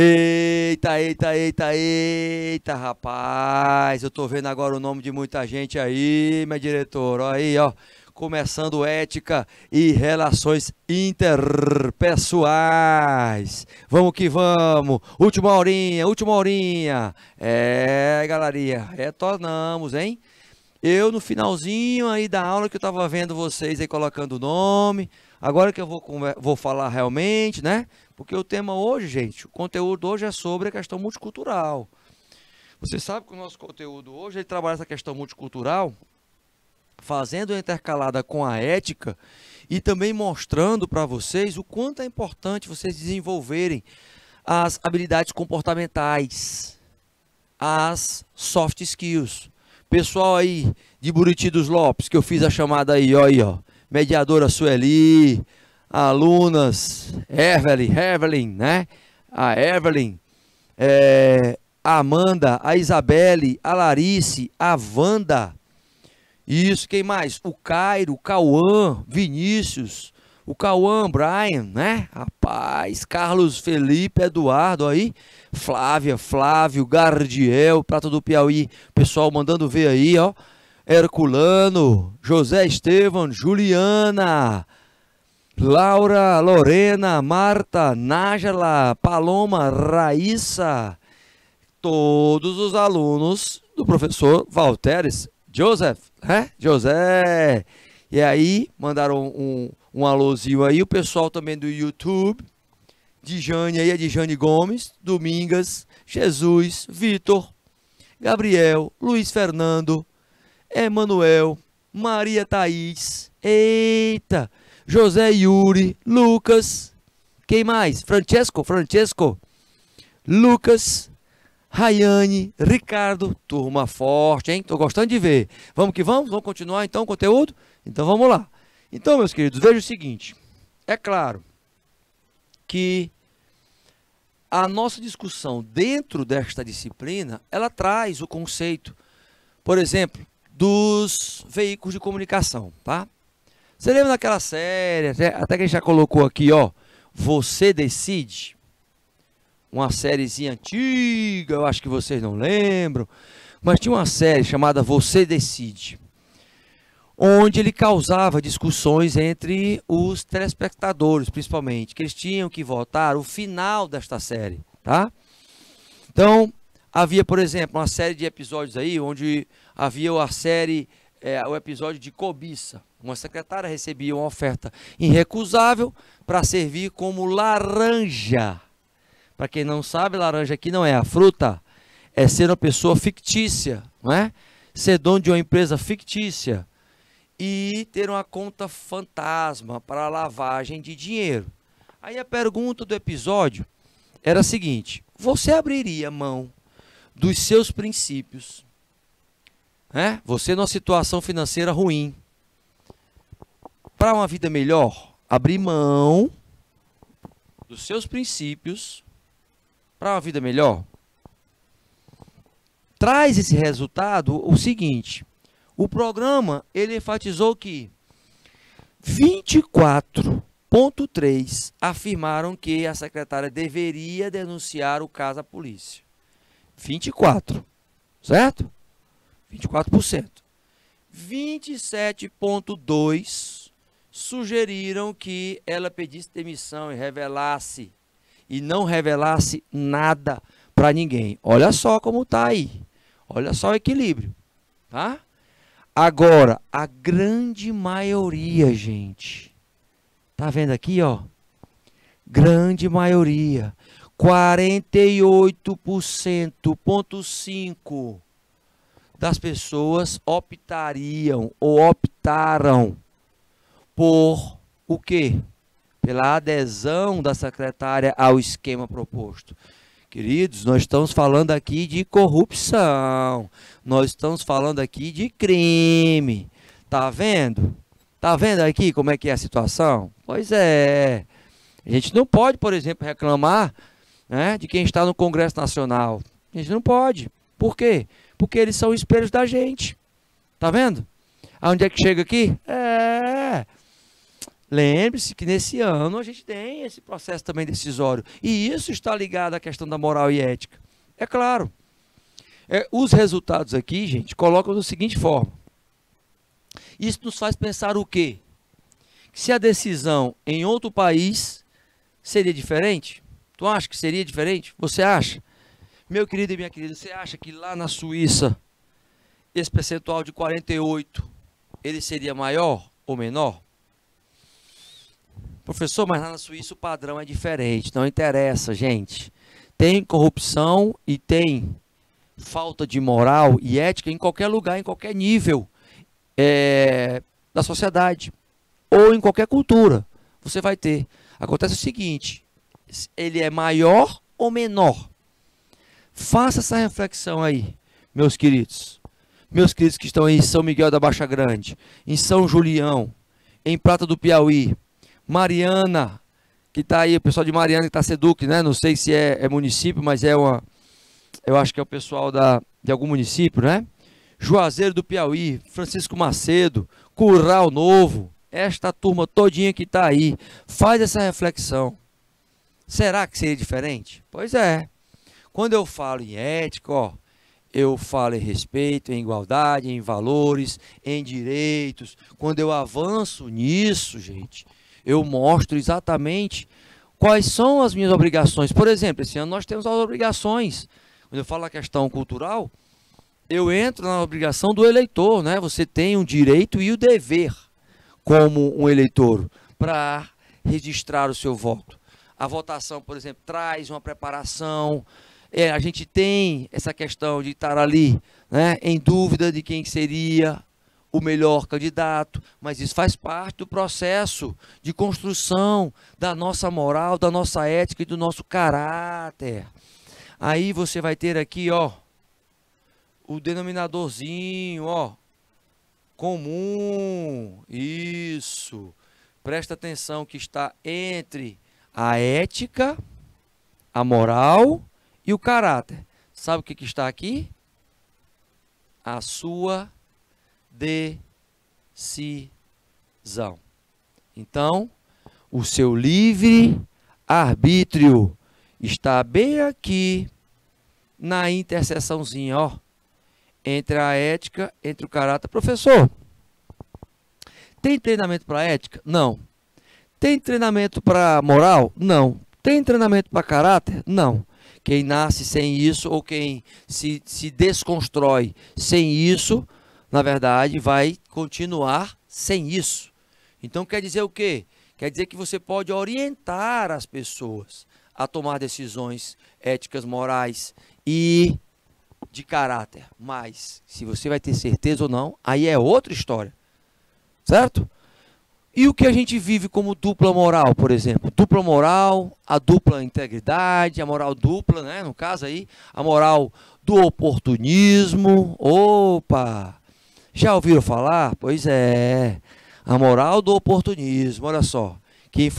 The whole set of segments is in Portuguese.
Eita, eita, eita, eita, rapaz. Eu tô vendo agora o nome de muita gente aí, meu diretor. Ó aí, ó. Começando ética e relações interpessoais. Vamos que vamos. Última horinha, última horinha. É, galerinha, retornamos, hein? Eu no finalzinho aí da aula que eu tava vendo vocês aí colocando o nome. Agora que eu vou falar realmente, né? Porque o tema hoje, gente, o conteúdo hoje é sobre a questão multicultural. Você sabe que o nosso conteúdo hoje, ele trabalha essa questão multicultural, fazendo intercalada com a ética e também mostrando para vocês o quanto é importante vocês desenvolverem as habilidades comportamentais, as soft skills. Pessoal aí de Buriti dos Lopes, que eu fiz a chamada aí, ó. Mediadora Sueli, alunas, Evelyn, né? A Evelyn, a Amanda, a Isabelle, a Larice, a Wanda. Isso, quem mais? O Cairo, o Cauã, Vinícius, o Cauã, Brian, né? Rapaz, Carlos, Felipe, Eduardo aí, Flávia, Flávio, Gardiel, Prata do Piauí, pessoal mandando ver aí, ó. Herculano, José Estevam, Juliana, Laura, Lorena, Marta, Nájala, Paloma, Raíssa, todos os alunos do professor Valteres, Joseph, né? José. E aí, mandaram um alôzinho aí, o pessoal também do YouTube, Dijane aí, a Dijane Gomes, Domingas, Jesus, Vitor, Gabriel, Luiz Fernando, Emanuel, Maria Thaís, eita, José Yuri, Lucas, quem mais? Francesco, Lucas, Rayane, Ricardo, turma forte, hein? Tô gostando de ver. Vamos que vamos? Vamos continuar então o conteúdo? Então vamos lá. Então, meus queridos, veja o seguinte, é claro que a nossa discussão dentro desta disciplina, ela traz o conceito, por exemplo, dos veículos de comunicação, tá? Você lembra daquela série, até que a gente já colocou aqui, ó, Você Decide? Uma sériezinha antiga, eu acho que vocês não lembram, mas tinha uma série chamada Você Decide, onde ele causava discussões entre os telespectadores, principalmente, que eles tinham que votar o final desta série, tá? Então, havia, por exemplo, uma série de episódios aí, onde havia a série, o episódio de cobiça. Uma secretária recebia uma oferta irrecusável para servir como laranja. Para quem não sabe, laranja aqui não é a fruta, é ser uma pessoa fictícia, não é? Ser dono de uma empresa fictícia e ter uma conta fantasma para lavagem de dinheiro. Aí a pergunta do episódio era a seguinte: você abriria mão dos seus princípios, né? Você numa situação financeira ruim, para uma vida melhor, abrir mão dos seus princípios para uma vida melhor? Traz esse resultado o seguinte: o programa ele enfatizou que 24,3% afirmaram que a secretária deveria denunciar o caso à polícia. 24%, certo? 24%. 27,2% sugeriram que ela pedisse demissão e não revelasse nada para ninguém. Olha só como tá aí. Olha só o equilíbrio, tá? Agora, a grande maioria, gente, tá vendo aqui, ó? Grande maioria, 48,5% das pessoas optariam ou optaram por o quê? Pela adesão da secretária ao esquema proposto. Queridos, nós estamos falando aqui de corrupção, nós estamos falando aqui de crime. Tá vendo? Tá vendo aqui como é que é a situação? Pois é. A gente não pode, por exemplo, reclamar, né, de quem está no Congresso Nacional. A gente não pode. Por quê? Porque eles são espelhos da gente. Tá vendo? Aonde é que chega aqui? Lembre-se que nesse ano a gente tem esse processo também decisório. E isso está ligado à questão da moral e ética. É claro. Os resultados aqui, gente, colocam da seguinte forma. Isso nos faz pensar o quê? Que se a decisão em outro país seria diferente? Tu acha que seria diferente? Você acha? Meu querido e minha querida, você acha que lá na Suíça, esse percentual de 48, ele seria maior ou menor? Professor, mas lá na Suíça o padrão é diferente, não interessa, gente. Tem corrupção e tem falta de moral e ética em qualquer lugar, em qualquer nível da sociedade ou em qualquer cultura. Você vai ter. Acontece o seguinte, ele é maior ou menor? Faça essa reflexão aí, meus queridos. Meus queridos que estão em São Miguel da Baixa Grande, em São Julião, em Prata do Piauí, Mariana, que está aí, o pessoal de Mariana que está Seduc, né? Não sei se é município, mas eu acho que é o pessoal de algum município, né? Juazeiro do Piauí, Francisco Macedo, Curral Novo, esta turma todinha que está aí, faz essa reflexão. Será que seria diferente? Pois é. Quando eu falo em ética, ó, eu falo em respeito, em igualdade, em valores, em direitos. Quando eu avanço nisso, gente, eu mostro exatamente quais são as minhas obrigações. Por exemplo, esse ano nós temos as obrigações. Quando eu falo a questão cultural, eu entro na obrigação do eleitor, né? Você tem o direito e o dever como um eleitor para registrar o seu voto. A votação, por exemplo, traz uma preparação. A gente tem essa questão de estar ali, né, em dúvida de quem seria o melhor candidato, mas isso faz parte do processo de construção da nossa moral, da nossa ética e do nosso caráter. Aí você vai ter aqui, ó, o denominadorzinho, ó, comum, isso. Presta atenção que está entre a ética, a moral e o caráter. Sabe o que está aqui? A sua decisão. Então, o seu livre arbítrio está bem aqui na interseçãozinha, ó, entre a ética, entre o caráter. Professor, tem treinamento para ética? Não. Tem treinamento para moral? Não. Tem treinamento para caráter? Não. Quem nasce sem isso ou quem se desconstrói sem isso, na verdade, vai continuar sem isso. Então, quer dizer o quê? Quer dizer que você pode orientar as pessoas a tomar decisões éticas, morais e de caráter. Mas, se você vai ter certeza ou não, aí é outra história. Certo? E o que a gente vive como dupla moral, por exemplo? Dupla moral, a dupla integridade, a moral dupla, né? No caso aí, a moral do oportunismo. Opa! Já ouviram falar? Pois é. A moral do oportunismo, olha só. Que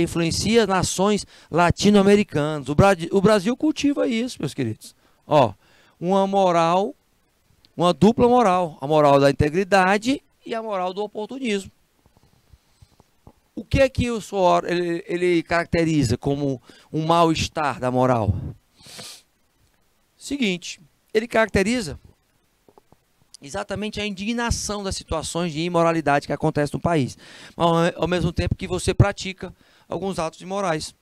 influencia nações latino-americanas. O Brasil cultiva isso, meus queridos. Ó, uma moral, uma dupla moral. A moral da integridade e a moral do oportunismo. O que é que o suor ele caracteriza como um mal-estar da moral? Seguinte, ele caracteriza exatamente a indignação das situações de imoralidade que acontecem no país, ao mesmo tempo que você pratica alguns atos imorais.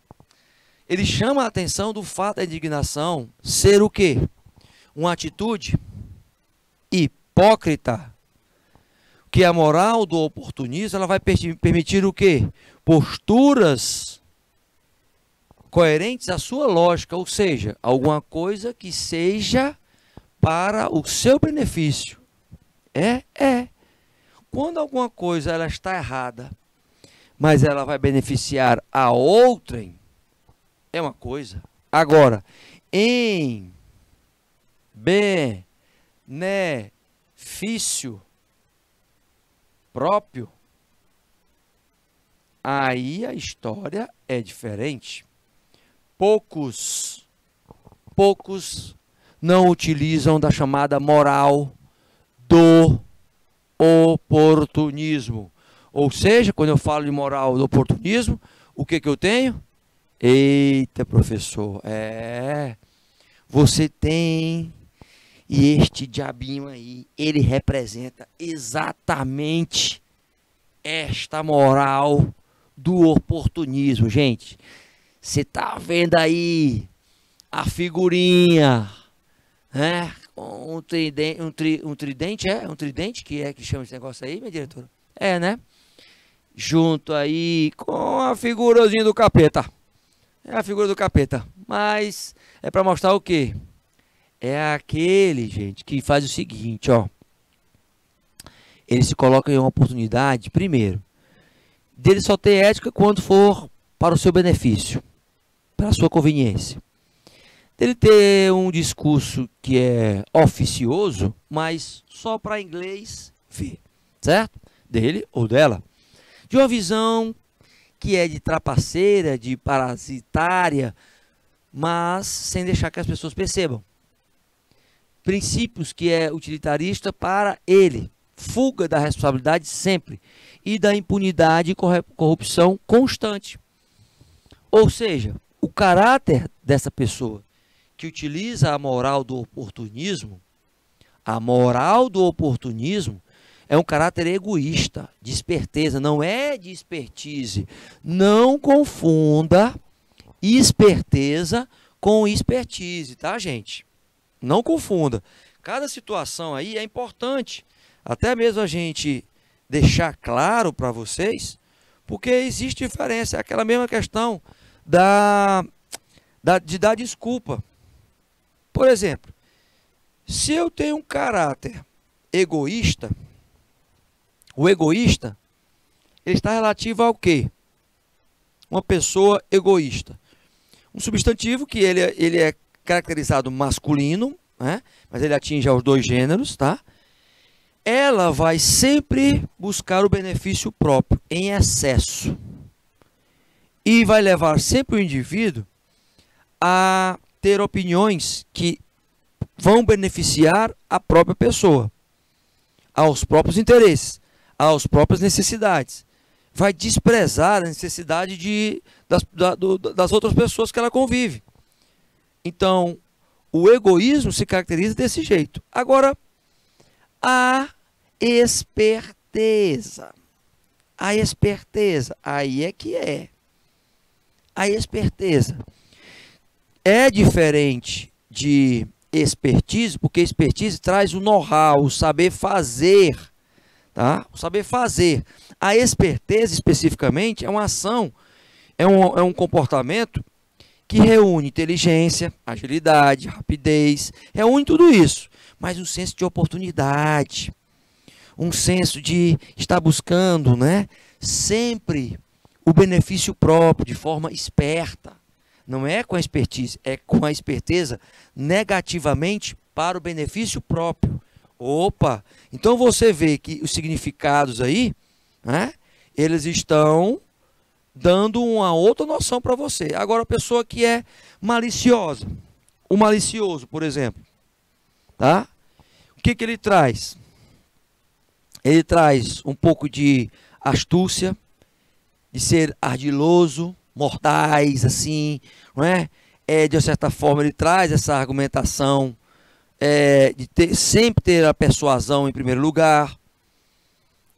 Ele chama a atenção do fato da indignação ser o quê? Uma atitude hipócrita. Que a moral do oportunismo ela vai permitir o quê? Posturas coerentes à sua lógica, ou seja, alguma coisa que seja para o seu benefício. Quando alguma coisa ela está errada, mas ela vai beneficiar a outrem, é uma coisa. Agora, em benefício próprio, aí a história é diferente. Poucos não utilizam da chamada moral do oportunismo. Ou seja, quando eu falo de moral do oportunismo, o que que eu tenho? Eita, professor, você tem, e este diabinho aí, ele representa exatamente esta moral do oportunismo, gente. Você tá vendo aí a figurinha, né? Um tridente, um tridente, um tridente que chama esse negócio aí, minha diretora? Né? Junto aí com a figurazinha do capeta. É a figura do capeta. Mas é para mostrar o quê? É aquele, gente, que faz o seguinte, ó. Ele se coloca em uma oportunidade, primeiro, dele só ter ética quando for para o seu benefício, para a sua conveniência. Dele ter um discurso que é oficioso, mas só para inglês ver, certo? Dele ou dela. De uma visão que é de trapaceira, de parasitária, mas sem deixar que as pessoas percebam. Princípios que é utilitarista para ele. Fuga da responsabilidade sempre. E da impunidade e corrupção constante. Ou seja, o caráter dessa pessoa que utiliza a moral do oportunismo, é um caráter egoísta, de esperteza, não é de expertise. Não confunda esperteza com expertise, tá, gente? Não confunda. Cada situação aí é importante. Até mesmo a gente deixar claro para vocês, porque existe diferença. É aquela mesma questão de dar desculpa. Por exemplo, se eu tenho um caráter egoísta, o egoísta, ele está relativo ao quê? Uma pessoa egoísta. Um substantivo que ele é caracterizado masculino, né? Mas ele atinge aos dois gêneros, tá? Ela vai sempre buscar o benefício próprio, em excesso. E vai levar sempre o indivíduo a ter opiniões que vão beneficiar a própria pessoa, aos próprios interesses, às próprias necessidades. Vai desprezar a necessidade das outras pessoas que ela convive. Então, o egoísmo se caracteriza desse jeito. Agora, a esperteza. A esperteza, aí é que é. A esperteza é diferente de expertise, porque expertise traz o know-how, o saber fazer, tá? O saber fazer. A esperteza, especificamente, é uma ação, é um comportamento que reúne inteligência, agilidade, rapidez, reúne tudo isso, mas um senso de oportunidade, um senso de estar buscando, né, sempre o benefício próprio, de forma esperta. Não é com a expertise, é com a esperteza negativamente para o benefício próprio. Opa! Então você vê que os significados aí, né, eles estão dando uma outra noção para você. Agora, a pessoa que é maliciosa, o malicioso, por exemplo, tá? O que ele traz? Ele traz um pouco de astúcia, de ser ardiloso, mordaz, assim, não é? De certa forma, ele traz essa argumentação de sempre ter a persuasão em primeiro lugar.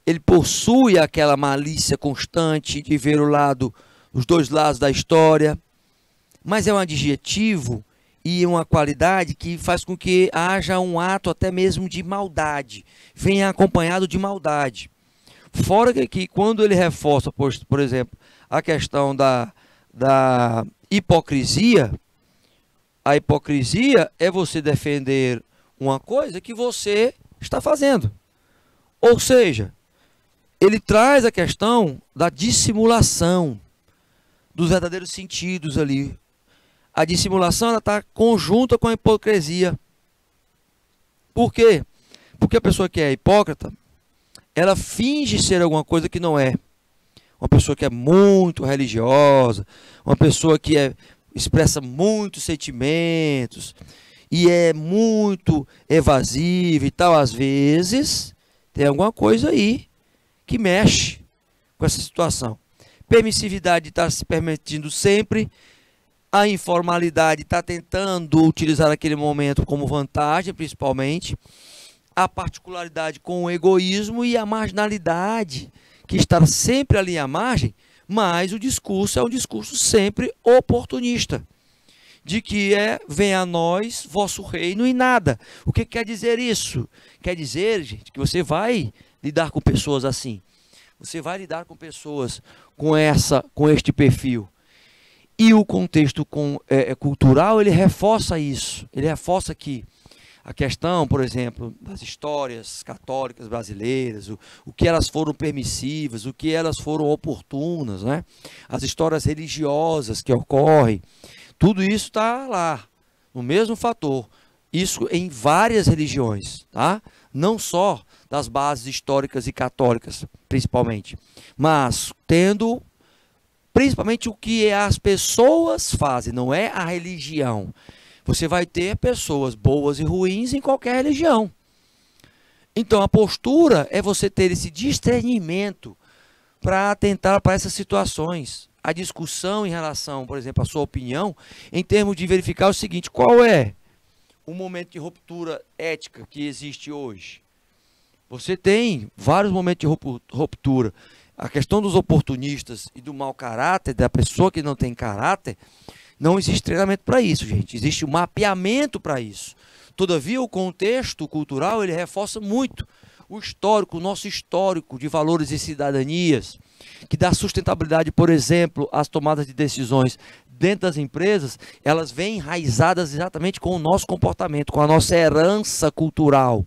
Ele possui aquela malícia constante de ver os dois lados da história, mas é um adjetivo e uma qualidade que faz com que haja um ato até mesmo de maldade, venha acompanhado de maldade. Fora que quando ele reforça, por exemplo, a questão da hipocrisia, a hipocrisia é você defender uma coisa que você está fazendo. Ou seja, ele traz a questão da dissimulação, dos verdadeiros sentidos ali. A dissimulação está conjunta com a hipocrisia. Por quê? Porque a pessoa que é hipócrita, ela finge ser alguma coisa que não é. Uma pessoa que é muito religiosa, uma pessoa que expressa muitos sentimentos e é muito evasiva e tal, às vezes tem alguma coisa aí que mexe, com essa situação. Permissividade está se permitindo sempre, a informalidade está tentando utilizar aquele momento como vantagem, principalmente, a particularidade com o egoísmo e a marginalidade, que está sempre ali à margem, mas o discurso é um discurso sempre oportunista, de que venha a nós vosso reino e nada. O que quer dizer isso? Quer dizer, gente, que você vai lidar com pessoas assim. Você vai lidar com pessoas com este perfil. E o contexto cultural, ele reforça isso. Ele reforça que a questão, por exemplo, das histórias católicas brasileiras, o que elas foram permissivas, o que elas foram oportunas, né? As histórias religiosas que ocorrem, tudo isso está lá, no mesmo fator. Isso em várias religiões, tá? Não só das bases históricas e católicas, principalmente, mas tendo principalmente o que as pessoas fazem, não é a religião. Você vai ter pessoas boas e ruins em qualquer religião. Então a postura é você ter esse discernimento para atentar para essas situações. A discussão em relação, por exemplo, à sua opinião, em termos de verificar o seguinte: qual é o momento de ruptura ética que existe hoje? Você tem vários momentos de ruptura. A questão dos oportunistas e do mau caráter, da pessoa que não tem caráter, não existe treinamento para isso, gente. Existe um mapeamento para isso. Todavia, o contexto cultural, ele reforça muito o histórico, o nosso histórico de valores e cidadanias, que dá sustentabilidade, por exemplo, às tomadas de decisões dentro das empresas. Elas vêm enraizadas exatamente com o nosso comportamento, com a nossa herança cultural.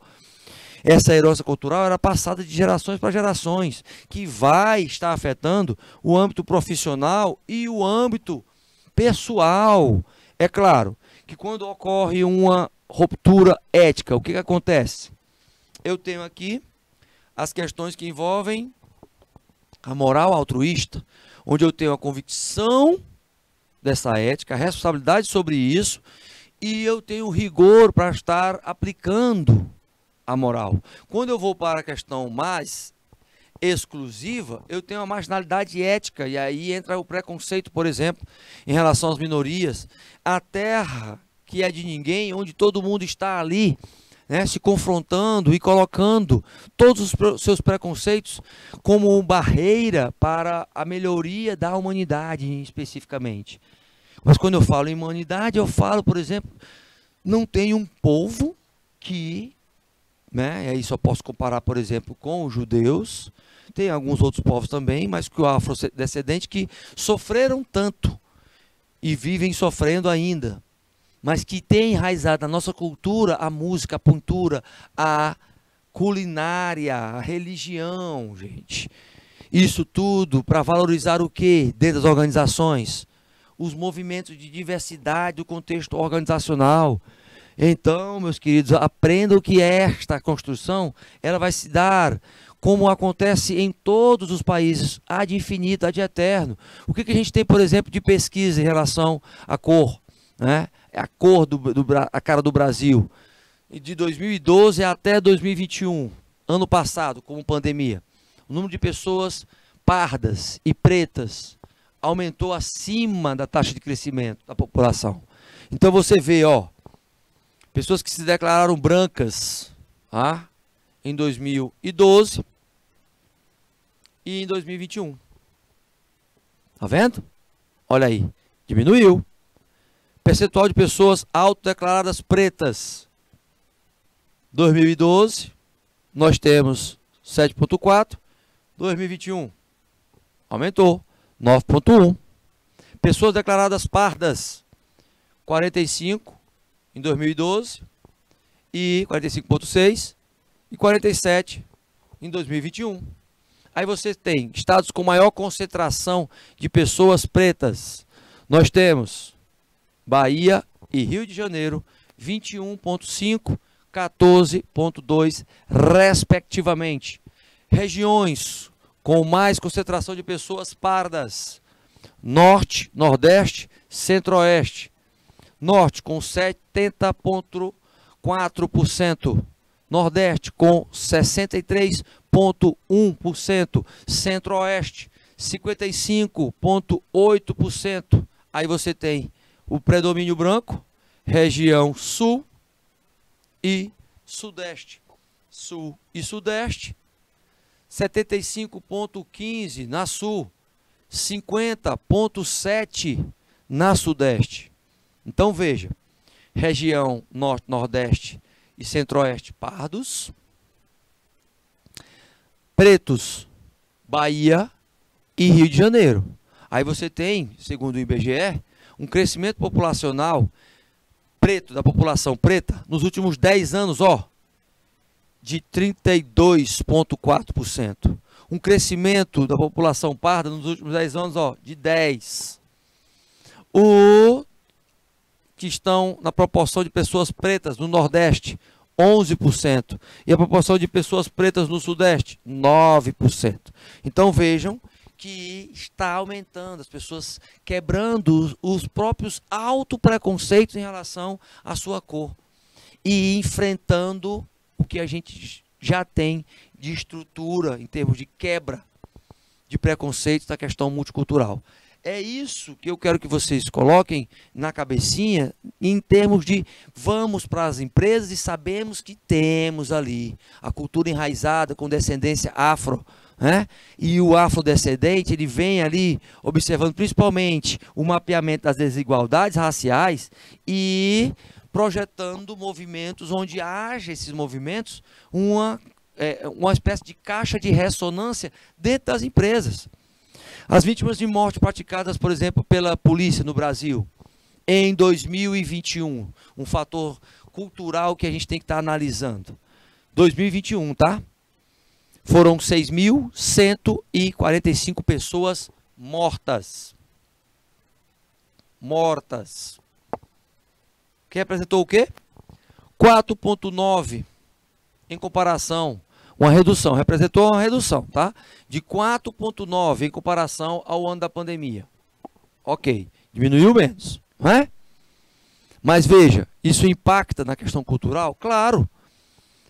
Essa herança cultural era passada de gerações para gerações, que vai estar afetando o âmbito profissional e o âmbito pessoal. É claro que quando ocorre uma ruptura ética, o que acontece? Eu tenho aqui as questões que envolvem a moral altruísta, onde eu tenho a convicção dessa ética, a responsabilidade sobre isso, e eu tenho rigor para estar aplicando a moral. Quando eu vou para a questão mais exclusiva, eu tenho a marginalidade ética, e aí entra o preconceito, por exemplo, em relação às minorias. A terra que é de ninguém, onde todo mundo está ali, né, se confrontando e colocando todos os seus preconceitos como barreira para a melhoria da humanidade especificamente. Mas quando eu falo em humanidade, eu falo, por exemplo, não tem um povo que, né, e aí só posso comparar, por exemplo, com os judeus, tem alguns outros povos também, mas que o afrodescendente que sofreram tanto e vivem sofrendo ainda, mas que tem enraizado na nossa cultura a música, a pintura, a culinária, a religião, gente. Isso tudo para valorizar o quê? Dentro das organizações? Os movimentos de diversidade do contexto organizacional. Então, meus queridos, aprendam que esta construção, ela vai se dar como acontece em todos os países, ad infinito, ad eterno. O que a gente tem, por exemplo, de pesquisa em relação à cor, né? A cor a cara do Brasil, de 2012 até 2021, ano passado, como pandemia, o número de pessoas pardas e pretas aumentou acima da taxa de crescimento da população. Então você vê, ó, pessoas que se declararam brancas em 2012 e em 2021. Tá vendo? Olha aí, diminuiu. Percentual de pessoas autodeclaradas pretas. 2012, nós temos 7,4. 2021, aumentou, 9,1. Pessoas declaradas pardas, 45 em 2012 e 45,6 e 47 em 2021. Aí você tem estados com maior concentração de pessoas pretas. Nós temos Bahia e Rio de Janeiro, 21,5, 14,2, respectivamente. Regiões com mais concentração de pessoas pardas: Norte, Nordeste, Centro-Oeste. Norte com 70,4%. Nordeste com 63,1%. Centro-Oeste 55,8%. Aí você tem o predomínio branco, região sul e sudeste. Sul e sudeste, 75,15% na sul, 50,7% na sudeste. Então veja, região norte, nordeste e centro-oeste, pardos. Pretos, Bahia e Rio de Janeiro. Aí você tem, segundo o IBGE, um crescimento populacional preto, da população preta, nos últimos 10 anos, ó, de 32,4%. Um crescimento da população parda nos últimos 10 anos, ó, de 10%. O que estão na proporção de pessoas pretas no Nordeste, 11%. E a proporção de pessoas pretas no Sudeste, 9%. Então vejam que está aumentando, as pessoas quebrando os próprios autopreconceitos em relação à sua cor e enfrentando o que a gente já tem de estrutura em termos de quebra de preconceitos da questão multicultural. É isso que eu quero que vocês coloquem na cabecinha em termos de vamos para as empresas e sabemos que temos ali a cultura enraizada com descendência afro, né? E o afrodescendente, ele vem ali observando principalmente o mapeamento das desigualdades raciais e projetando movimentos onde haja esses movimentos uma espécie de caixa de ressonância dentro das empresas. As vítimas de morte praticadas, por exemplo, pela polícia no Brasil, em 2021, um fator cultural que a gente tem que estar analisando. 2021, tá? Foram 6.145 pessoas mortas. Mortas. Que representou o quê? 4,9 em comparação. Uma redução, representou uma redução, tá? De 4,9 em comparação ao ano da pandemia. Ok, diminuiu menos, não é? Mas veja, isso impacta na questão cultural? Claro.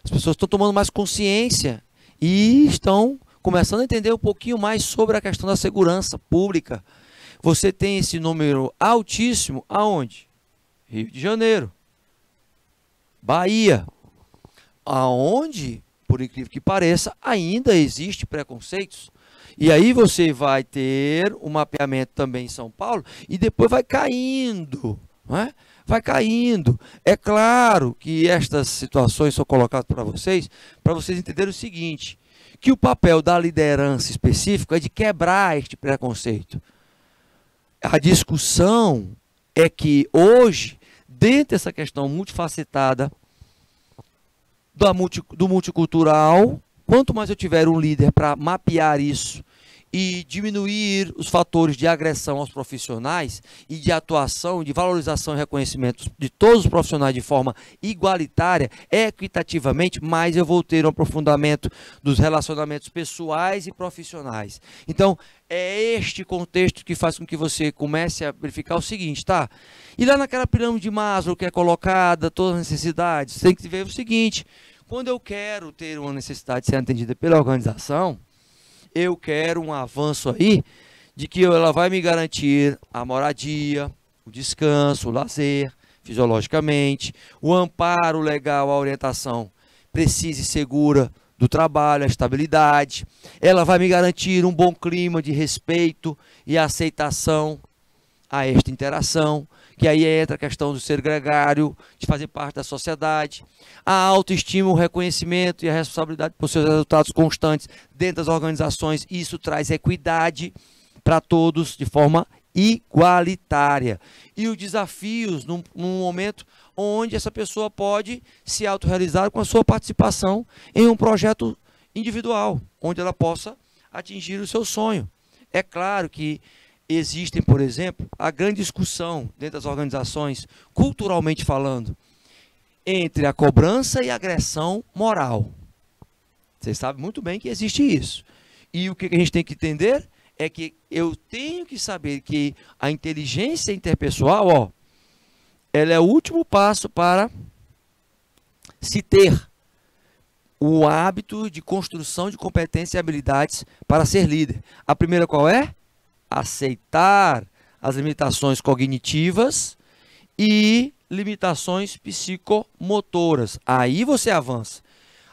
As pessoas estão tomando mais consciência e estão começando a entender um pouquinho mais sobre a questão da segurança pública. Você tem esse número altíssimo aonde? Rio de Janeiro, Bahia, aonde, por incrível que pareça, ainda existe preconceitos. E aí você vai ter um mapeamento também em São Paulo e depois vai caindo, não é? Vai caindo. É claro que estas situações são colocadas para vocês entenderem o seguinte, que o papel da liderança específica é de quebrar este preconceito. A discussão é que hoje, dentro dessa questão multifacetada, do multicultural, quanto mais eu tiver um líder para mapear isso e diminuir os fatores de agressão aos profissionais e de atuação, de valorização e reconhecimento de todos os profissionais de forma igualitária, equitativamente, mais eu vou ter um aprofundamento dos relacionamentos pessoais e profissionais. Então, é este contexto que faz com que você comece a verificar o seguinte, tá? E lá naquela pirâmide de Maslow que é colocada, todas as necessidades, você tem que ver o seguinte, quando eu quero ter uma necessidade ser atendida pela organização, eu quero um avanço aí de que ela vai me garantir a moradia, o descanso, o lazer, fisiologicamente, o amparo legal, a orientação precisa e segura do trabalho, a estabilidade. Ela vai me garantir um bom clima de respeito e aceitação a esta interação, que aí entra a questão do ser gregário, de fazer parte da sociedade, a autoestima, o reconhecimento e a responsabilidade por seus resultados constantes dentro das organizações. Isso traz equidade para todos de forma igualitária. E os desafios num momento onde essa pessoa pode se autorrealizar com a sua participação em um projeto individual, onde ela possa atingir o seu sonho. É claro que existem, por exemplo, a grande discussão dentro das organizações, culturalmente falando, entre a cobrança e a agressão moral. Vocês sabem muito bem que existe isso. E o que a gente tem que entender é que eu tenho que saber que a inteligência interpessoal, ó, ela é o último passo para se ter o hábito de construção de competências e habilidades para ser líder. A primeira qual é? Aceitar as limitações cognitivas e limitações psicomotoras. Aí você avança.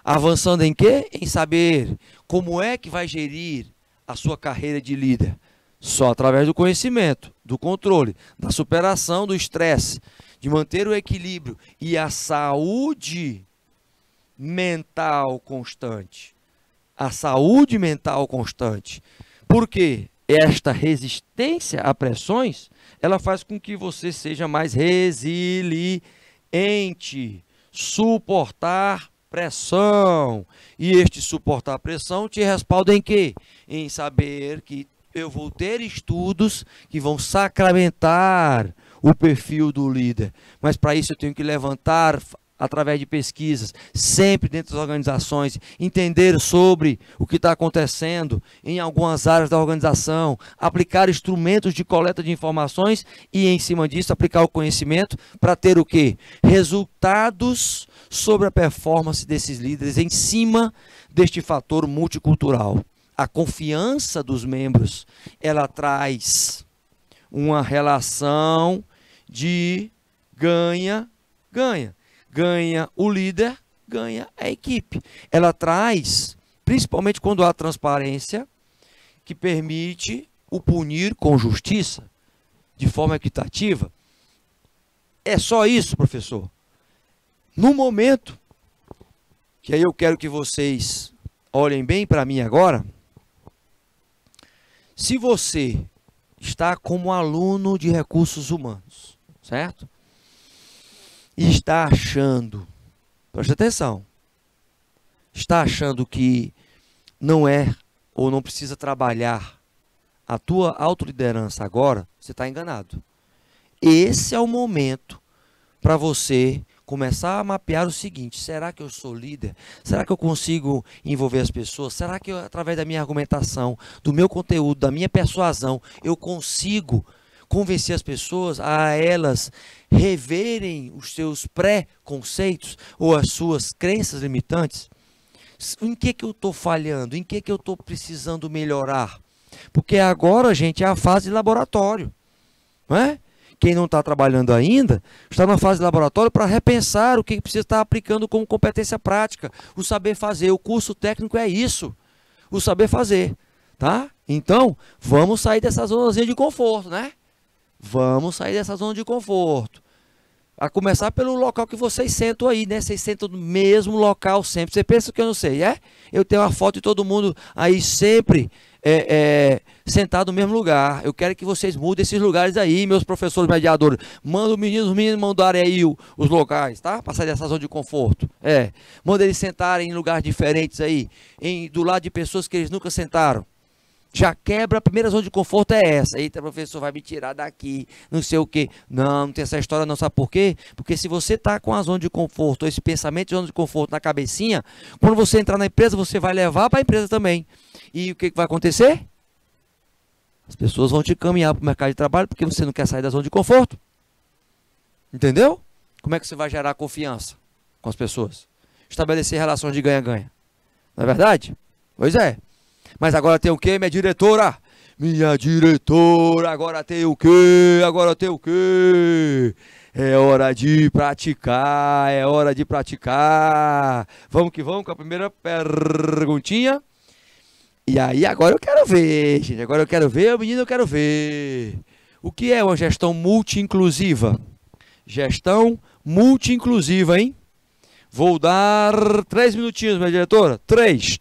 Avançando em quê? Em saber como é que vai gerir a sua carreira de líder. Só através do conhecimento, do controle, da superação do estresse, de manter o equilíbrio e a saúde mental constante. A saúde mental constante. Por quê? Esta resistência a pressões, ela faz com que você seja mais resiliente, suportar pressão. E este suportar pressão te respalda em quê? Em saber que eu vou ter estudos que vão sacramentar o perfil do líder. Mas para isso eu tenho que levantar através de pesquisas, sempre dentro das organizações, entender sobre o que está acontecendo em algumas áreas da organização, aplicar instrumentos de coleta de informações e, em cima disso, aplicar o conhecimento para ter o quê? Resultados sobre a performance desses líderes em cima deste fator multicultural. A confiança dos membros, ela traz uma relação de ganha-ganha. Ganha o líder, ganha a equipe. Ela traz, principalmente quando há transparência, que permite o punir com justiça, de forma equitativa. É só isso, professor. No momento, que aí eu quero que vocês olhem bem para mim agora, se você está como aluno de recursos humanos, certo? E está achando, preste atenção, está achando que não é ou não precisa trabalhar a tua autoliderança agora, você está enganado. Esse é o momento para você começar a mapear o seguinte: será que eu sou líder? Será que eu consigo envolver as pessoas? Será que eu, através da minha argumentação, do meu conteúdo, da minha persuasão, eu consigo convencer as pessoas a elas reverem os seus pré-conceitos ou as suas crenças limitantes? Em que eu estou falhando? Em que eu estou precisando melhorar? Porque agora, gente, é a fase de laboratório, não é? Quem não está trabalhando ainda, está na fase de laboratório para repensar o que precisa estar aplicando como competência prática, o saber fazer. O curso técnico é isso, o saber fazer, tá? Então, vamos sair dessa zonazinha de conforto, né? Vamos sair dessa zona de conforto. A começar pelo local que vocês sentam aí, né? Vocês sentam no mesmo local sempre. Você pensa que eu não sei, é? Eu tenho uma foto de todo mundo aí sempre sentado no mesmo lugar. Eu quero que vocês mudem esses lugares aí, meus professores mediadores. Manda os meninos mandarem aí os locais, tá? Para sair dessa zona de conforto. Manda eles sentarem em lugares diferentes aí, do lado de pessoas que eles nunca sentaram. Já quebra, a primeira zona de conforto é essa. Eita, professor, vai me tirar daqui, não sei o quê. Não, não tem essa história não, sabe por quê? Porque se você está com a zona de conforto, esse pensamento de zona de conforto na cabecinha, quando você entrar na empresa, você vai levar para a empresa também. E o que vai acontecer? As pessoas vão te caminhar para o mercado de trabalho porque você não quer sair da zona de conforto. Entendeu? Como é que você vai gerar confiança com as pessoas? Estabelecer relações de ganha-ganha. Não é verdade? Pois é. Mas agora tem o quê, minha diretora? Minha diretora, agora tem o quê? Agora tem o quê? É hora de praticar, é hora de praticar. Vamos que vamos com a primeira perguntinha. E aí, agora eu quero ver, gente. Agora eu quero ver, menino, eu quero ver. O que é uma gestão multi-inclusiva? Gestão multi-inclusiva, hein? Vou dar 3 minutinhos, minha diretora. 3.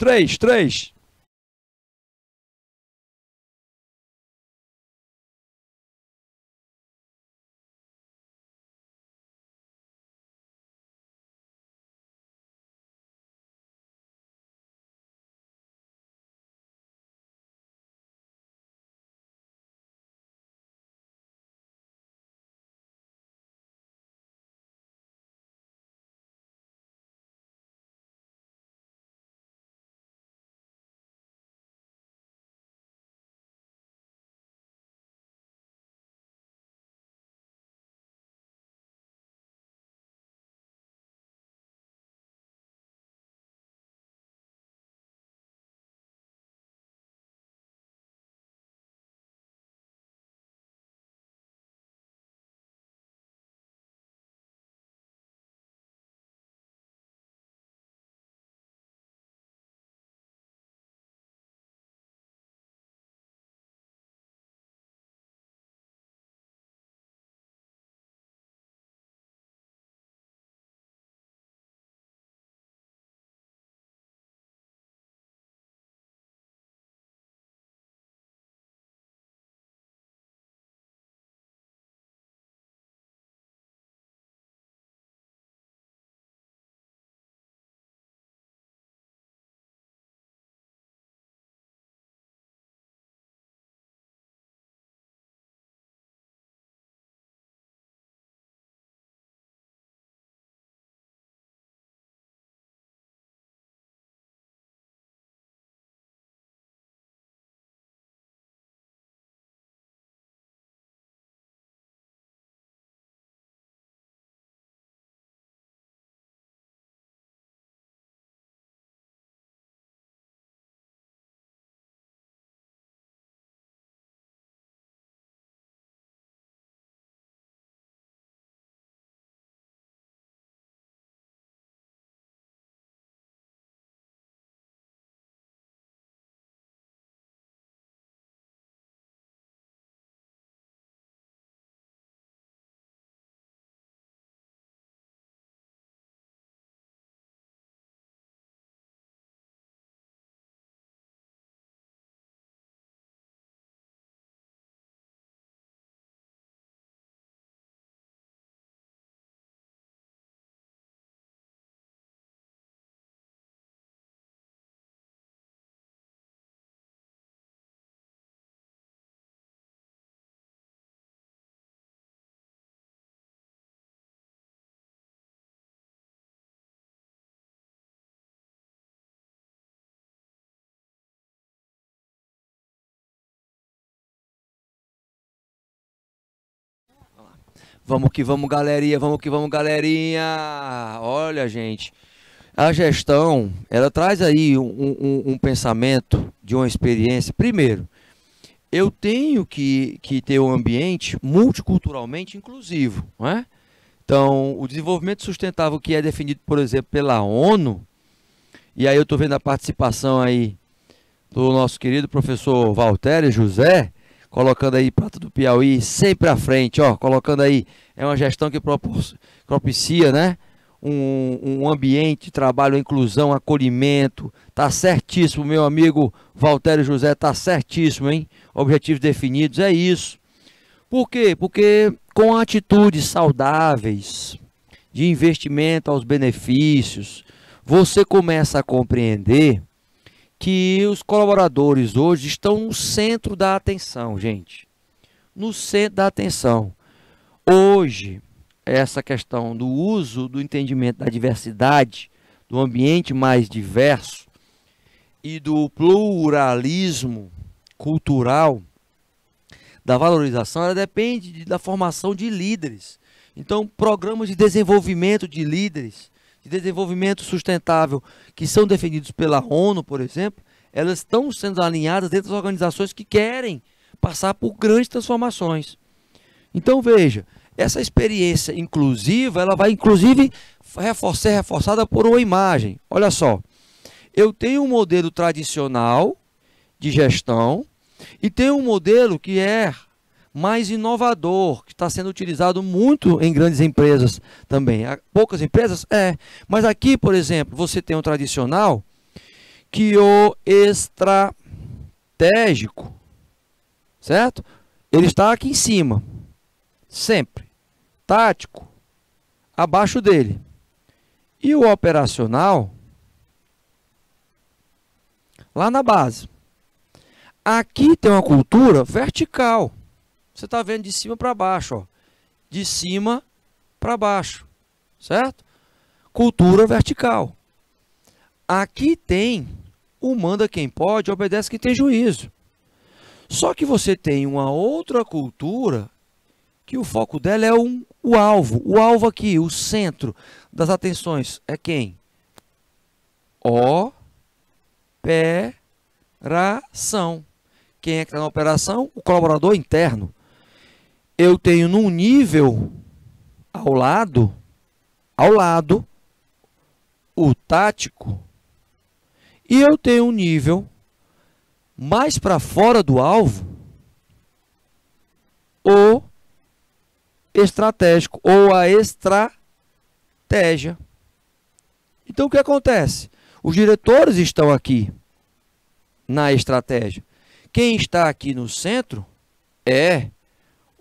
Vamos que vamos, galerinha, vamos que vamos, galerinha. Olha, gente, a gestão, ela traz aí um pensamento de uma experiência. Primeiro, eu tenho que ter um ambiente multiculturalmente inclusivo, não é? Então, o desenvolvimento sustentável que é definido, por exemplo, pela ONU, e aí eu estou vendo a participação aí do nosso querido professor Valtério José, colocando aí Prata do Piauí sempre à frente, ó, colocando aí, é uma gestão que propicia, né, um ambiente de trabalho, inclusão, acolhimento, tá certíssimo, meu amigo Valtério José, tá certíssimo, hein, objetivos definidos, é isso. Por quê? Porque com atitudes saudáveis, de investimento aos benefícios, você começa a compreender que os colaboradores hoje estão no centro da atenção, gente. No centro da atenção. Hoje, essa questão do uso, do entendimento da diversidade, do ambiente mais diverso e do pluralismo cultural, da valorização, ela depende da formação de líderes. Então, programas de desenvolvimento de líderes, de desenvolvimento sustentável, que são definidos pela ONU, por exemplo, elas estão sendo alinhadas dentro das organizações que querem passar por grandes transformações. Então, veja, essa experiência inclusiva, ela vai inclusive ser reforçada por uma imagem. Olha só, eu tenho um modelo tradicional de gestão e tenho um modelo que é mais inovador, que está sendo utilizado muito em grandes empresas também. Há poucas empresas? É. Mas aqui, por exemplo, você tem um tradicional que o estratégico, certo? Ele está aqui em cima, sempre. Tático, abaixo dele. E o operacional, lá na base. Aqui tem uma cultura vertical. Você está vendo de cima para baixo, ó. De cima para baixo, certo? Cultura vertical. Aqui tem o manda quem pode, obedece quem tem juízo. Só que você tem uma outra cultura que o foco dela é o alvo. O alvo aqui, o centro das atenções é quem? Operação. Quem é que está na operação? O colaborador interno. Eu tenho num nível ao lado, o tático, e eu tenho um nível mais para fora do alvo, o estratégico, ou a estratégia. Então, o que acontece? Os diretores estão aqui na estratégia. Quem está aqui no centro é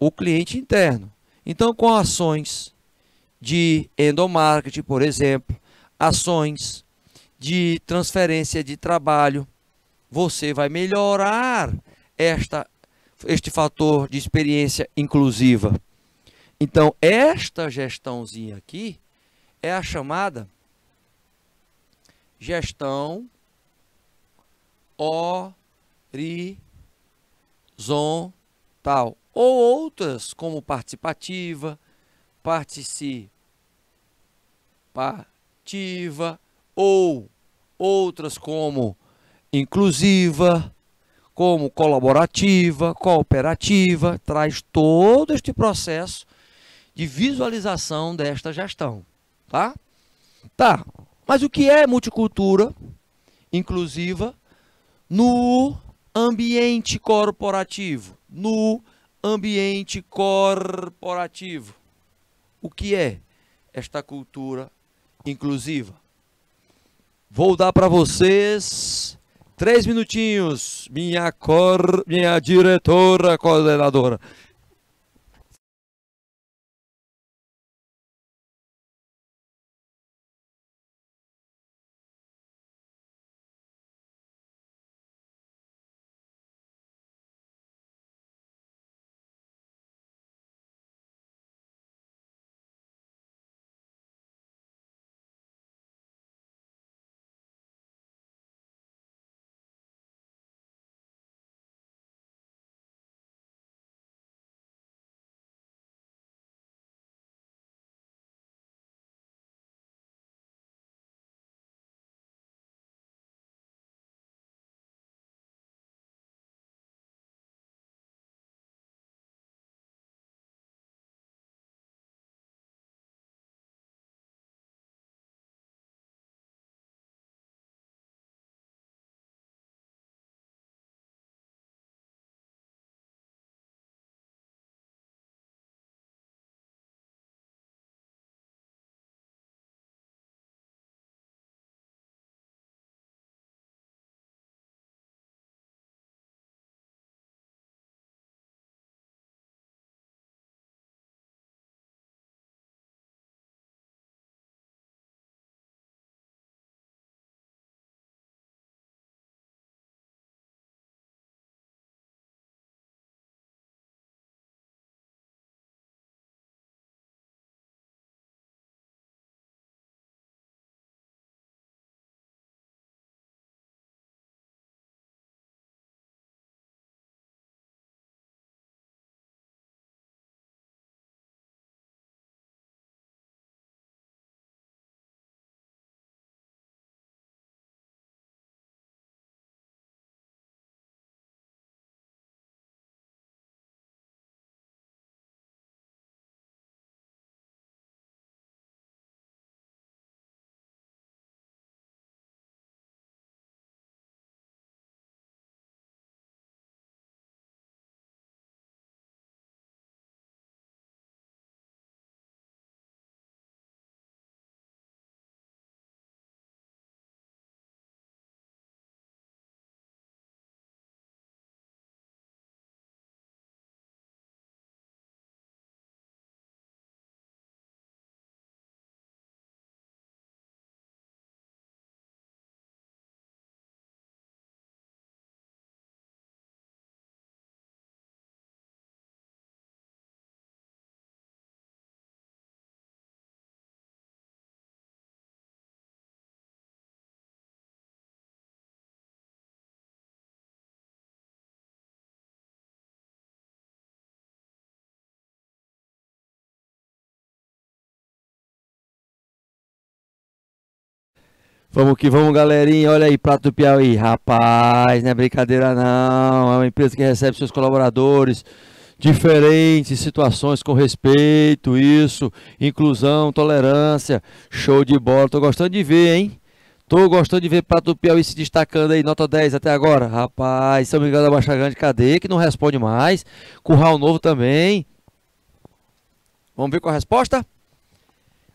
o cliente interno. Então, com ações de endomarketing, por exemplo, ações de transferência de trabalho, você vai melhorar este fator de experiência inclusiva. Então, esta gestãozinha aqui é a chamada gestão horizontal. Ou outras, como participativa, ou outras como inclusiva, como colaborativa, cooperativa, traz todo este processo de visualização desta gestão, tá? Tá, mas o que é multicultura inclusiva no ambiente corporativo? No ambiente corporativo. O que é esta cultura inclusiva? Vou dar para vocês 3 minutinhos, minha diretora coordenadora. Vamos que vamos, galerinha. Olha aí, Prato do Piauí. Rapaz, não é brincadeira não. É uma empresa que recebe seus colaboradores, diferentes situações com respeito, isso, inclusão, tolerância. Show de bola. Tô gostando de ver, hein? Tô gostando de ver Prato do Piauí se destacando aí, nota 10 até agora. Rapaz, São Miguel da Baixa Grande, cadê? Que não responde mais. Curral Novo também. Vamos ver qual a resposta?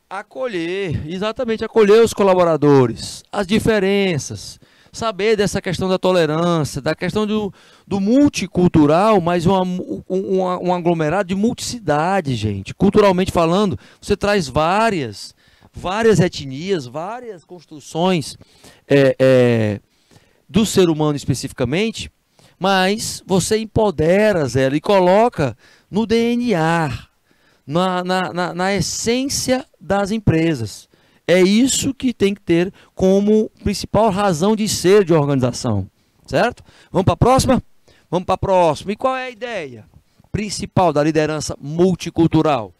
Acolher, exatamente, acolher os colaboradores, as diferenças, saber dessa questão da tolerância, da questão do multicultural, mas um aglomerado de multicidade, gente. Culturalmente falando, você traz várias etnias, várias construções do ser humano especificamente, mas você empodera ela e coloca no DNA, na essência das empresas. É isso que tem que ter como principal razão de ser de organização, certo? Vamos para a próxima? Vamos para a próxima. E qual é a ideia principal da liderança multicultural?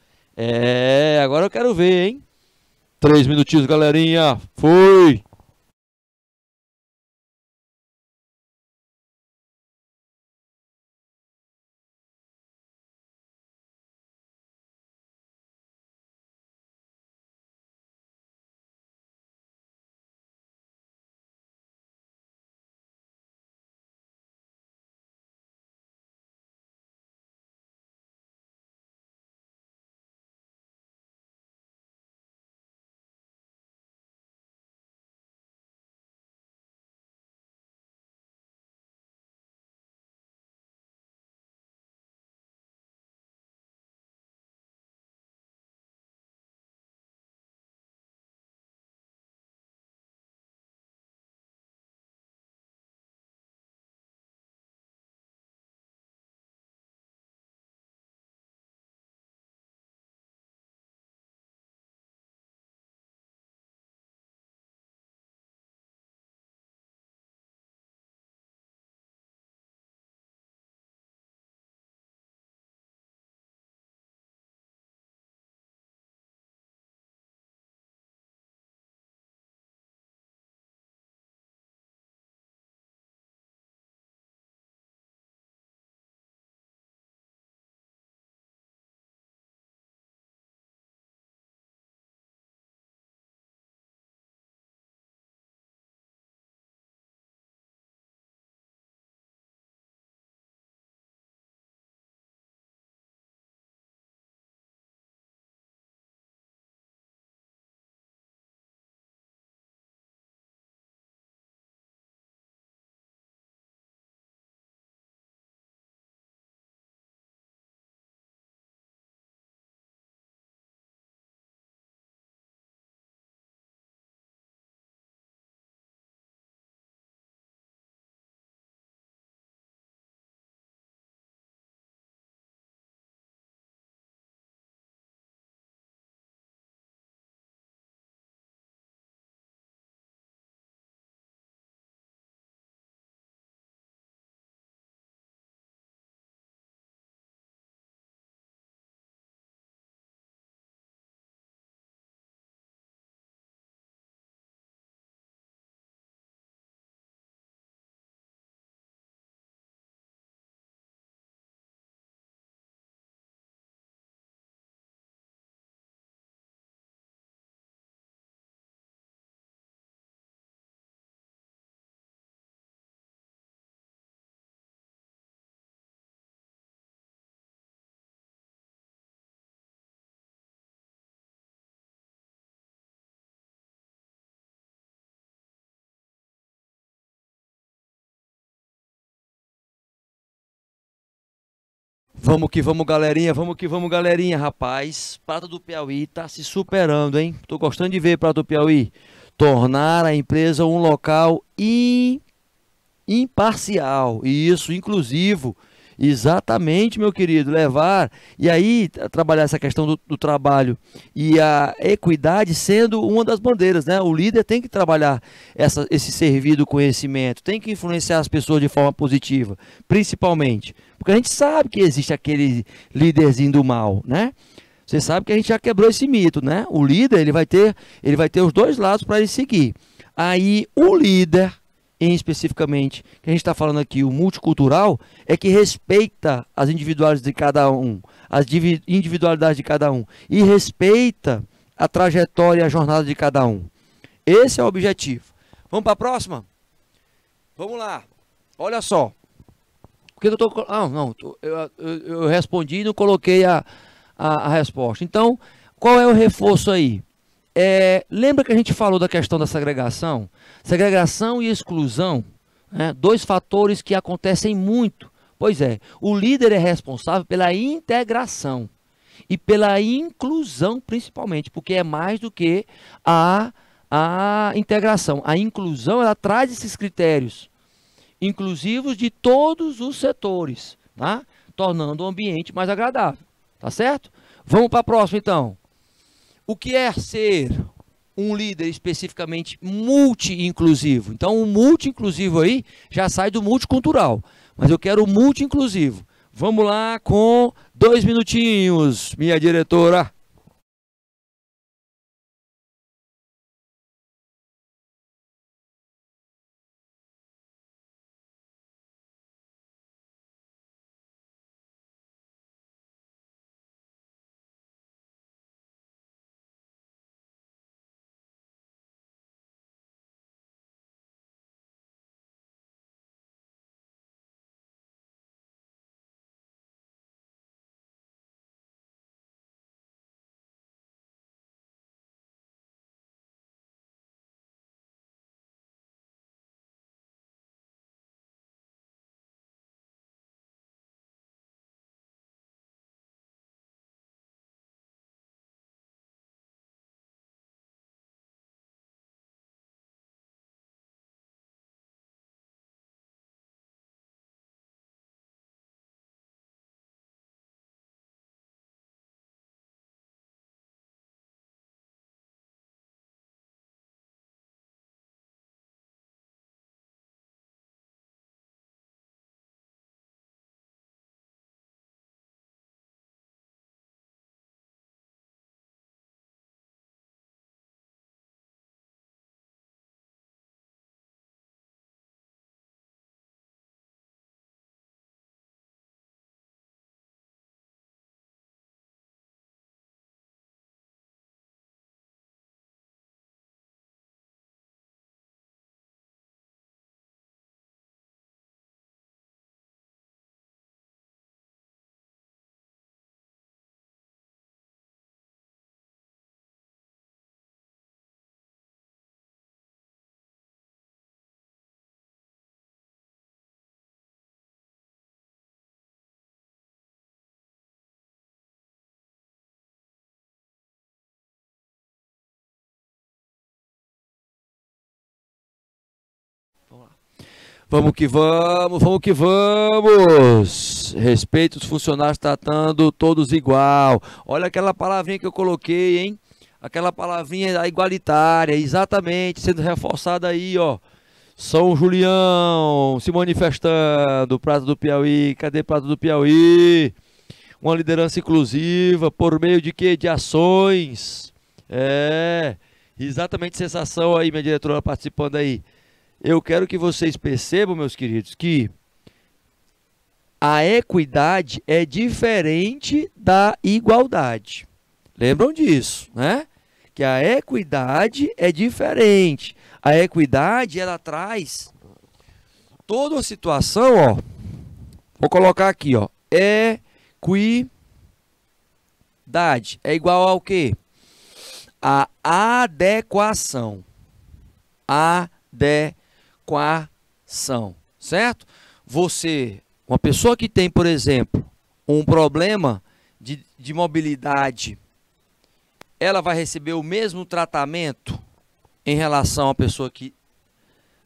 Agora eu quero ver, hein? 3 minutinhos, galerinha. Fui! Vamos que vamos, galerinha. Vamos que vamos, galerinha. Rapaz, Prato do Piauí tá se superando, hein? Tô gostando de ver Prato do Piauí tornar a empresa um local imparcial, e isso, inclusivo. Exatamente, meu querido, levar e aí trabalhar essa questão do trabalho e a equidade sendo uma das bandeiras, né? O líder tem que trabalhar esse servir do conhecimento, tem que influenciar as pessoas de forma positiva, principalmente, porque a gente sabe que existe aquele líderzinho do mal, né? Você sabe que a gente já quebrou esse mito, né? O líder ele vai ter os dois lados para ele seguir. Aí o líder, especificamente, que a gente está falando aqui, o multicultural, é que respeita as individualidades de cada um, individualidades de cada um, e respeita a trajetória e a jornada de cada um. Esse é o objetivo. Vamos para a próxima? Vamos lá. Olha só. Por que eu tô... Ah, não, eu respondi e não coloquei a resposta. Então, qual é o reforço aí? Lembra que a gente falou da questão da segregação? Segregação e exclusão, né? Dois fatores que acontecem muito. Pois é, o líder é responsável pela integração e pela inclusão, principalmente, porque é mais do que a integração. A inclusão, ela traz esses critérios inclusivos de todos os setores, tá? Tornando o ambiente mais agradável, tá certo? Vamos para a próxima, então. O que é ser um líder especificamente multi-inclusivo? Então, o multi-inclusivo aí já sai do multicultural, mas eu quero o multi-inclusivo. Vamos lá com 2 minutinhos, minha diretora. Vamos que vamos, vamos que vamos. Respeito os funcionários tratando todos igual. Olha aquela palavrinha que eu coloquei, hein? Aquela palavrinha igualitária, exatamente, sendo reforçada aí, ó. São Julião se manifestando, Prato do Piauí, cadê Prato do Piauí? Uma liderança inclusiva, por meio de quê? De ações. Exatamente, sensação aí, minha diretora participando aí. Eu quero que vocês percebam, meus queridos, que a equidade é diferente da igualdade. Lembram disso, né? Que a equidade é diferente. A equidade, ela traz toda a situação, ó. Vou colocar aqui, ó. Equidade é igual ao quê? A adequação. Adequação, certo? Você, uma pessoa que tem, por exemplo, um problema de mobilidade, ela vai receber o mesmo tratamento em relação à pessoa que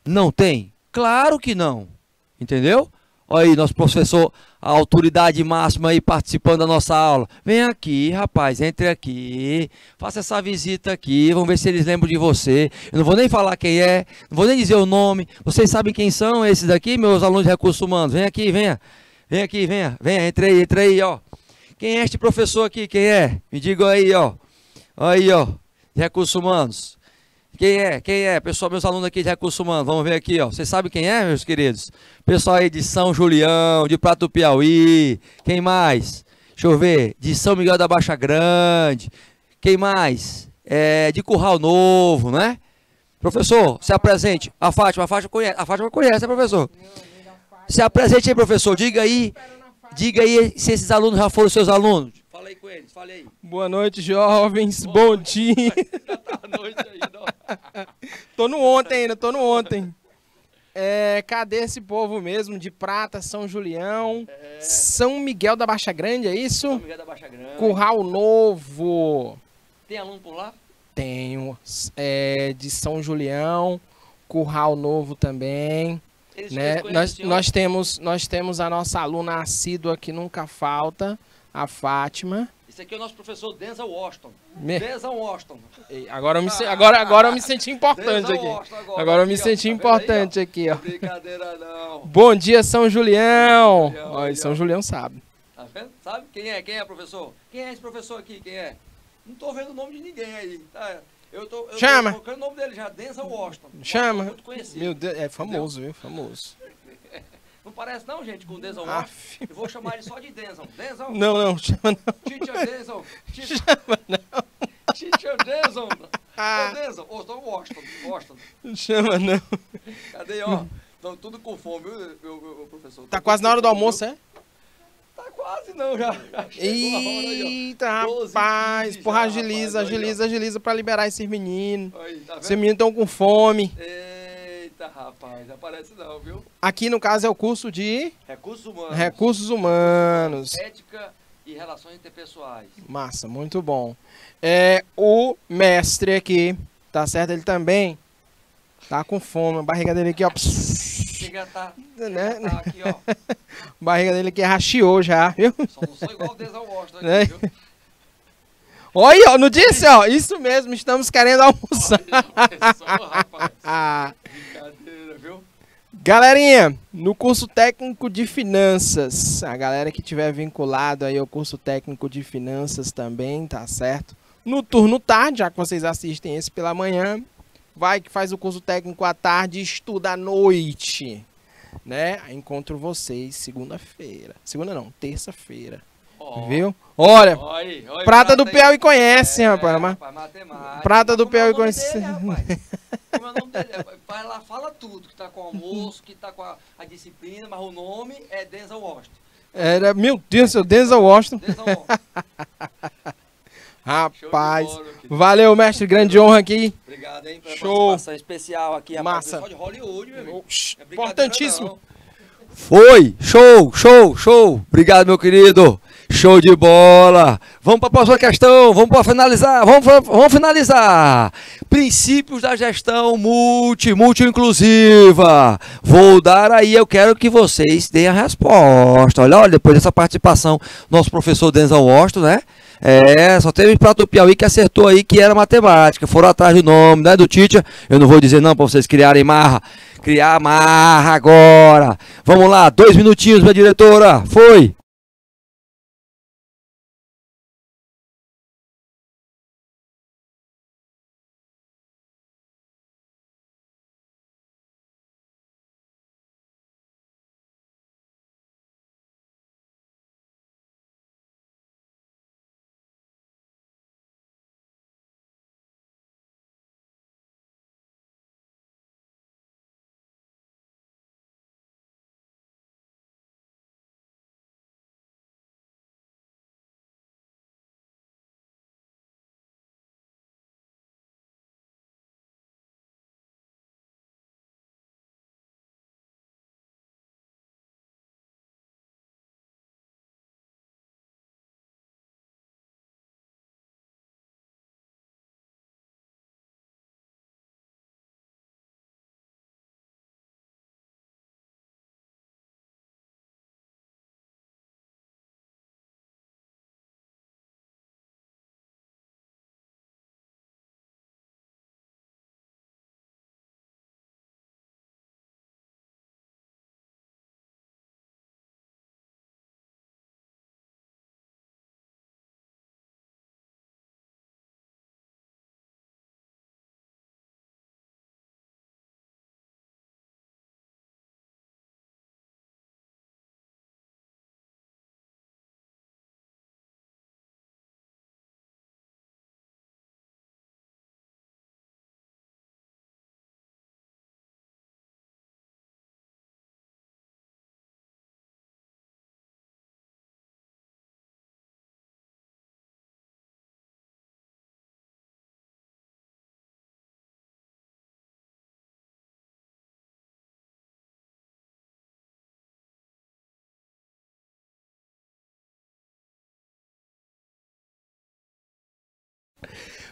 não tem? Claro que não, entendeu? Olha aí, nosso professor, a autoridade máxima aí participando da nossa aula. Vem aqui, rapaz, entre aqui, faça essa visita aqui, vamos ver se eles lembram de você. Eu não vou nem falar quem é, não vou nem dizer o nome. Vocês sabem quem são esses daqui, meus alunos de recursos humanos? Vem aqui, venha. Vem aqui, venha, entre aí, ó. Quem é este professor aqui, quem é? Me diga aí, ó. Aí, ó, de recursos humanos. Quem é? Quem é? Pessoal, meus alunos aqui de Recursos Humanos, vamos ver aqui, ó. Vocês sabem quem é, meus queridos? Pessoal aí de São Julião, de Prato do Piauí. Quem mais? Deixa eu ver. De São Miguel da Baixa Grande. Quem mais? De Curral Novo, né? Professor, se apresente. A Fátima conhece. A Fátima conhece, né, professor? Se apresente aí, professor. Diga aí se esses alunos já foram seus alunos. Fala aí com eles, fala aí. Boa noite, jovens. Bom dia. Já tá à noite ainda, ó. Tô no ontem ainda, tô no ontem. Cadê esse povo mesmo? De Prata, São Julião, São Miguel da Baixa Grande, é isso? São Miguel da Baixa Grande. Curral Novo. Tem aluno por lá? Tenho. De São Julião, Curral Novo também. Eles Né? conhecem o Nós temos a nossa aluna assídua que nunca falta, a Fátima. Esse aqui é o nosso professor Denzel Washington. Me- Denzel Washington. Agora eu me senti importante Denzel aqui. Washington Agora eu me aqui, ó. senti Tá vendo importante aí, ó? aqui, ó. Brincadeira não. Bom dia, São Julião. Julião, Olha, aí, São ó. Julião sabe. Tá vendo? Sabe? Quem é? Quem é, professor? Quem é esse professor aqui? Quem é? Não tô vendo o nome de ninguém aí. Tá? Eu Chama. tô colocando o nome dele já, Denzel Washington. Chama. Muito conhecido. Meu Deus, é famoso, viu? Famoso. Não parece não, gente, com o Denzel Washington. Aff. Eu vou chamar ele só de Denzel. Denzel? Não, chama não. Teacher Denzel. Chama Teacher Denzel. Ah. Ô, Denzel. Ô, tô Washington. Washington. não. Chama não. Cadê, ó? Estão tudo com fome, viu, meu professor? Tá quase na hora do almoço, é? Tá quase não, já chegou a hora aí, Eita, 12, rapaz. 15 Porra, já, agiliza, rapaz, aí, agiliza, agiliza pra liberar esses meninos. ó. Aí, tá Esses vendo? meninos estão com fome. Eita, rapaz, não aparece não, viu? Aqui, no caso, é o curso de Recursos humanos. Recursos Humanos. Ética e relações interpessoais. Massa, muito bom. O mestre aqui, tá certo? Ele também tá com fome. A barriga dele aqui, ó. Chega tá, Né? chega tá aqui, ó. A barriga dele aqui rachiou já, viu? Só não sou igual o Denzel Washington aqui, Né? viu? Olha, ó, não disse, ó. Isso mesmo, estamos querendo almoçar. Olha, pessoal, rapaz. Ah. Brincadeira, viu? Galerinha, no curso técnico de finanças, a galera que tiver vinculado aí ao curso técnico de finanças também, tá certo? No turno tarde, já que vocês assistem esse pela manhã, vai que faz o curso técnico à tarde e estuda à noite, né? Aí encontro vocês segunda-feira. Segunda não, terça-feira, Ó, viu? Olha, Olha, olha, Prata do aí. Piauí conhece, rapaz. Mas Matemática. Prata do Como é o Piauí nome conhece. dele, rapaz? Como é o nome dele? Vai lá, fala tudo, que tá com o almoço, que tá com a disciplina, mas o nome é Denzel Washington. Era, meu Deus, seu Denzel Washington. Denzel Washington. Rapaz, Show de bola, meu querido. valeu, mestre, grande honra aqui. Obrigado, hein, pela Show. participação especial aqui, rapaz. Massa. Pessoal de Hollywood, meu amigo. Oxi, É brincadeira, importantíssimo. não. Foi! Show, show, show! Obrigado, meu querido! Show de bola! Vamos para a próxima questão, vamos para finalizar, vamos finalizar! Princípios da gestão multi-inclusiva. Vou dar aí, eu quero que vocês deem a resposta. Olha, depois dessa participação, nosso professor Denzel Washington, né? Só teve Prato do Piauí que acertou aí que era matemática. Foram atrás do nome, né, do teacher. Eu não vou dizer não para vocês criarem marra. Criar marra agora. Vamos lá, 2 minutinhos, minha diretora. Foi.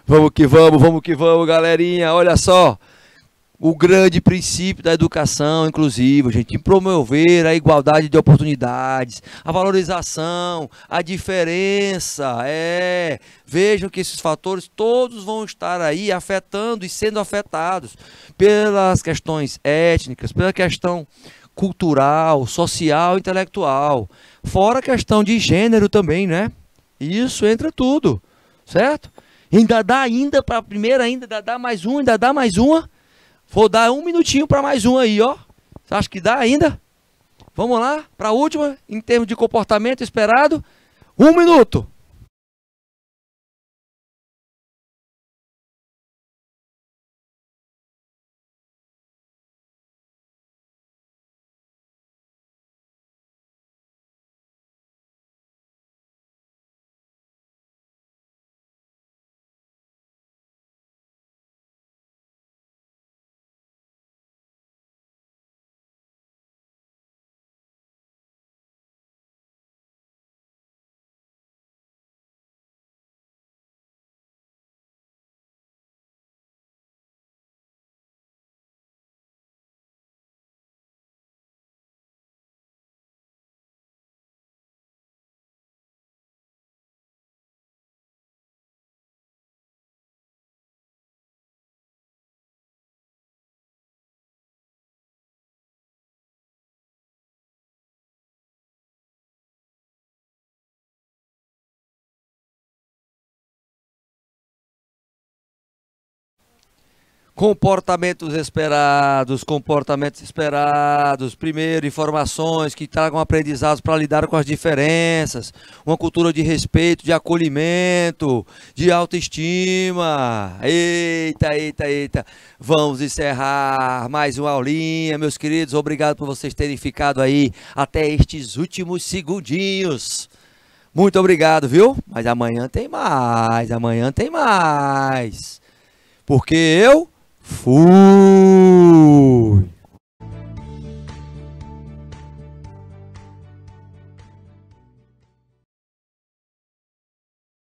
vamos que vamos, galerinha. Olha só, o grande princípio da educação inclusiva, gente, em promover a igualdade de oportunidades, a valorização, a diferença. Vejam que esses fatores todos vão estar aí afetando e sendo afetados pelas questões étnicas, pela questão cultural, social, intelectual, fora a questão de gênero também, né? Isso entra tudo, certo? Ainda dá para a primeira, ainda dá mais um, ainda dá mais uma. Vou dar um minutinho para mais um aí, ó. Você acha que dá ainda? Vamos lá, para a última, em termos de comportamento esperado. 1 minuto. Comportamentos esperados. Primeiro, informações que tragam aprendizados para lidar com as diferenças. Uma cultura de respeito, de acolhimento, de autoestima. Eita, eita, eita. Vamos encerrar mais uma aulinha, meus queridos. Obrigado por vocês terem ficado aí até estes últimos segundinhos. Muito obrigado, viu? Mas amanhã tem mais, amanhã tem mais. Porque eu fui.